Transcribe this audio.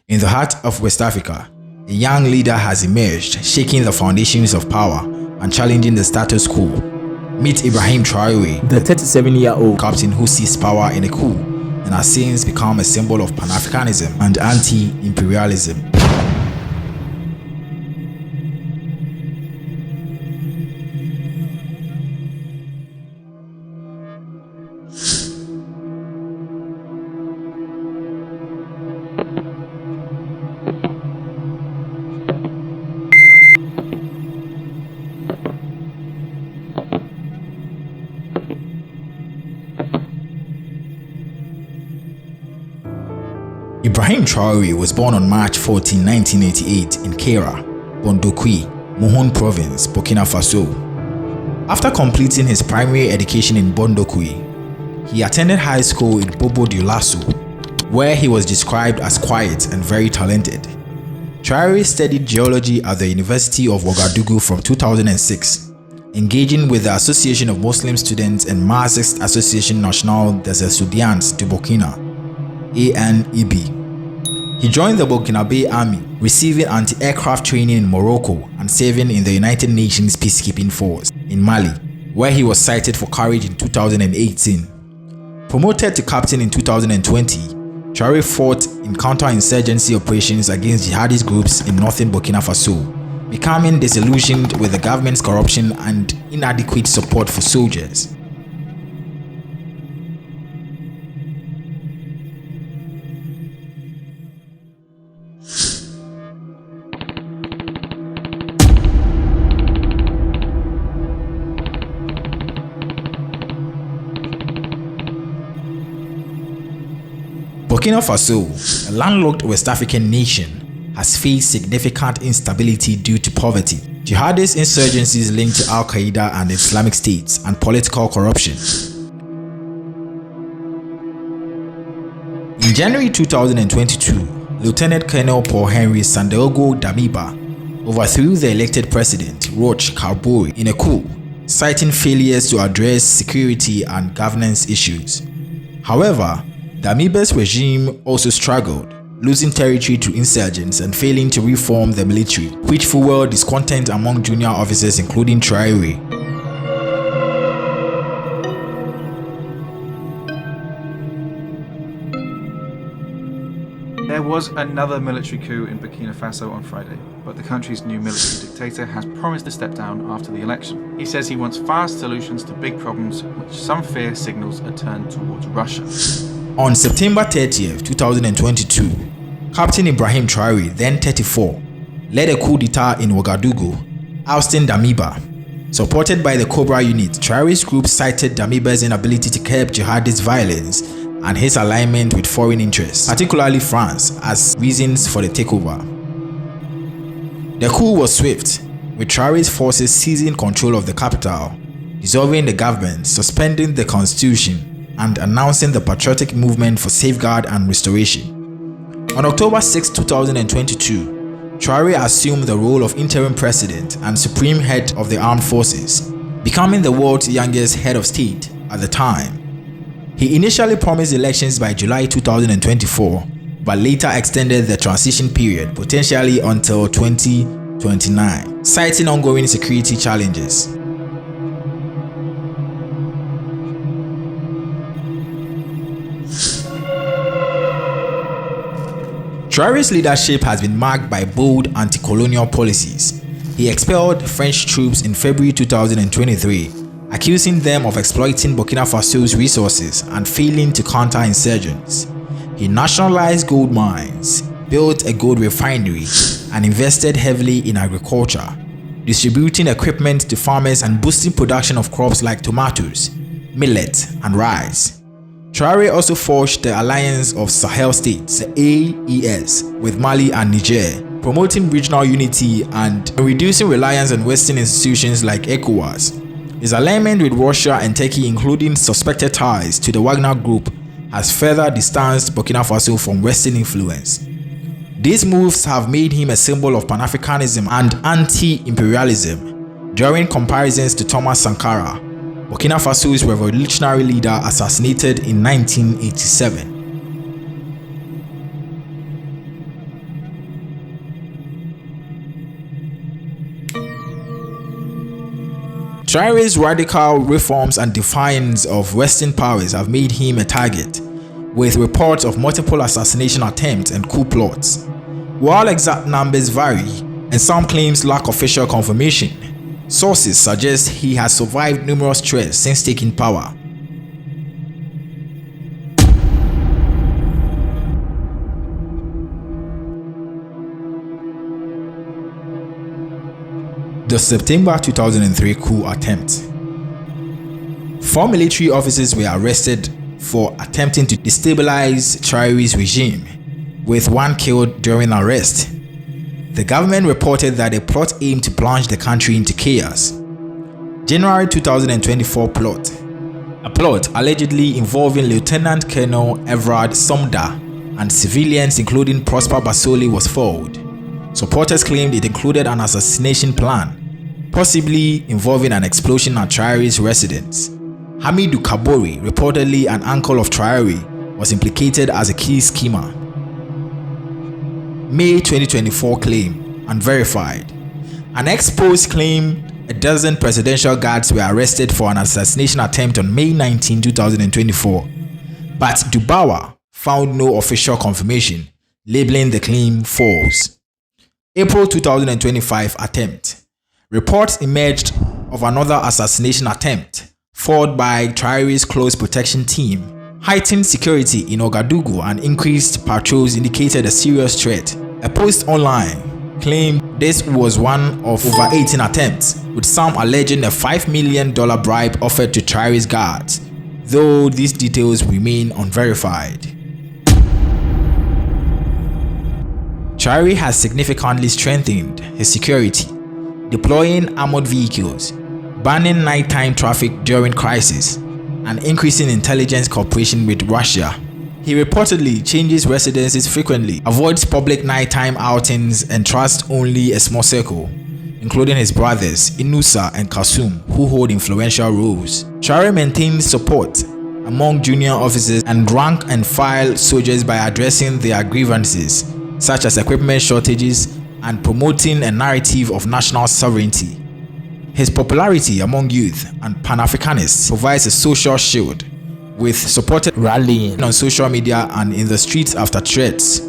In the heart of West Africa, a young leader has emerged, shaking the foundations of power and challenging the status quo. Meet Ibrahim Traoré, the 37-year-old captain who seized power in a coup and has since become a symbol of Pan-Africanism and anti-imperialism. Ibrahim Traoré was born on March 14, 1988 in Kera, Bondokui, Mohon Province, Burkina Faso. After completing his primary education in Bondokui, he attended high school in Bobo Dioulasso, where he was described as quiet and very talented. Traoré studied geology at the University of Ouagadougou from 2006, engaging with the Association of Muslim Students and Marxist Association Nationale des Estudiants du Burkina, ANEB. He joined the Burkinabé army, receiving anti-aircraft training in Morocco and serving in the United Nations Peacekeeping Force in Mali, where he was cited for courage in 2018. Promoted to captain in 2020, Traoré fought in counter-insurgency operations against jihadist groups in northern Burkina Faso, becoming disillusioned with the government's corruption and inadequate support for soldiers. Burkina Faso, a landlocked West African nation, has faced significant instability due to poverty, jihadist insurgencies linked to Al-Qaeda and Islamic States, and political corruption. In January 2022, Lieutenant Colonel Paul Henry Sandaogo Damiba overthrew the elected president, Roch Kabore, in a coup, citing failures to address security and governance issues. However, Damiba's regime also struggled, losing territory to insurgents and failing to reform the military, which fueled discontent among junior officers including Traoré. There was another military coup in Burkina Faso on Friday, but the country's new military dictator has promised to step down after the election. He says he wants fast solutions to big problems, which some fear signals a turn towards Russia. On September 30, 2022, Capt Ibrahim Traoré, then 34, led a coup d'etat in Ouagadougou, ousting Damiba. Supported by the Cobra unit, Traoré's group cited Damiba's inability to curb jihadist violence and his alignment with foreign interests, particularly France, as reasons for the takeover. The coup was swift, with Traoré's forces seizing control of the capital, dissolving the government, suspending the constitution, and announcing the Patriotic Movement for Safeguard and Restoration. On October 6, 2022, Traoré assumed the role of interim president and supreme head of the armed forces, becoming the world's youngest head of state at the time. He initially promised elections by July 2024, but later extended the transition period potentially until 2029, citing ongoing security challenges. Traoré's leadership has been marked by bold anti-colonial policies. He expelled French troops in February 2023, accusing them of exploiting Burkina Faso's resources and failing to counter insurgents. He nationalized gold mines, built a gold refinery, and invested heavily in agriculture, distributing equipment to farmers and boosting production of crops like tomatoes, millet, and rice. Traoré also forged the Alliance of Sahel States, the AES, with Mali and Niger, promoting regional unity and reducing reliance on Western institutions like ECOWAS. His alignment with Russia and Turkey, including suspected ties to the Wagner Group, has further distanced Burkina Faso from Western influence. These moves have made him a symbol of Pan-Africanism and anti-imperialism, drawing comparisons to Thomas Sankara, Burkina Faso's revolutionary leader assassinated in 1987. Traoré's radical reforms and defiance of Western powers have made him a target, with reports of multiple assassination attempts and coup plots. While exact numbers vary, and some claims lack official confirmation, sources suggest he has survived numerous threats since taking power. The September 2003 coup attempt. 4 military officers were arrested for attempting to destabilize Traoré's regime, with 1 killed during arrest. The government reported that the plot aimed to plunge the country into chaos. January 2024 plot. A plot allegedly involving Lieutenant Colonel Everard Sumda and civilians including Prosper Basoli was foiled. Supporters claimed it included an assassination plan, possibly involving an explosion at Traoré's residence. Hamidou Kabori, reportedly an uncle of Traoré, was implicated as a key schemer. May 2024 claim, unverified. An ex-post claimed a dozen presidential guards were arrested for an assassination attempt on May 19, 2024, but Dubawa found no official confirmation, labeling the claim false. April 2025 attempt. Reports emerged of another assassination attempt, foiled by Traoré's close protection team. Heightened security in Ouagadougou and increased patrols indicated a serious threat. A post online claimed this was one of over 18 attempts, with some alleging a $5 million bribe offered to Traoré's guards, though these details remain unverified. Traoré has significantly strengthened his security, deploying armored vehicles, banning nighttime traffic during crisis, and increasing intelligence cooperation with Russia. He reportedly changes residences frequently, avoids public nighttime outings, and trusts only a small circle, including his brothers Inusa and Kasum, who hold influential roles. Traoré maintains support among junior officers and rank and file soldiers by addressing their grievances, such as equipment shortages and promoting a narrative of national sovereignty. His popularity among youth and Pan-Africanists provides a social shield, with supported rallying on social media and in the streets after threats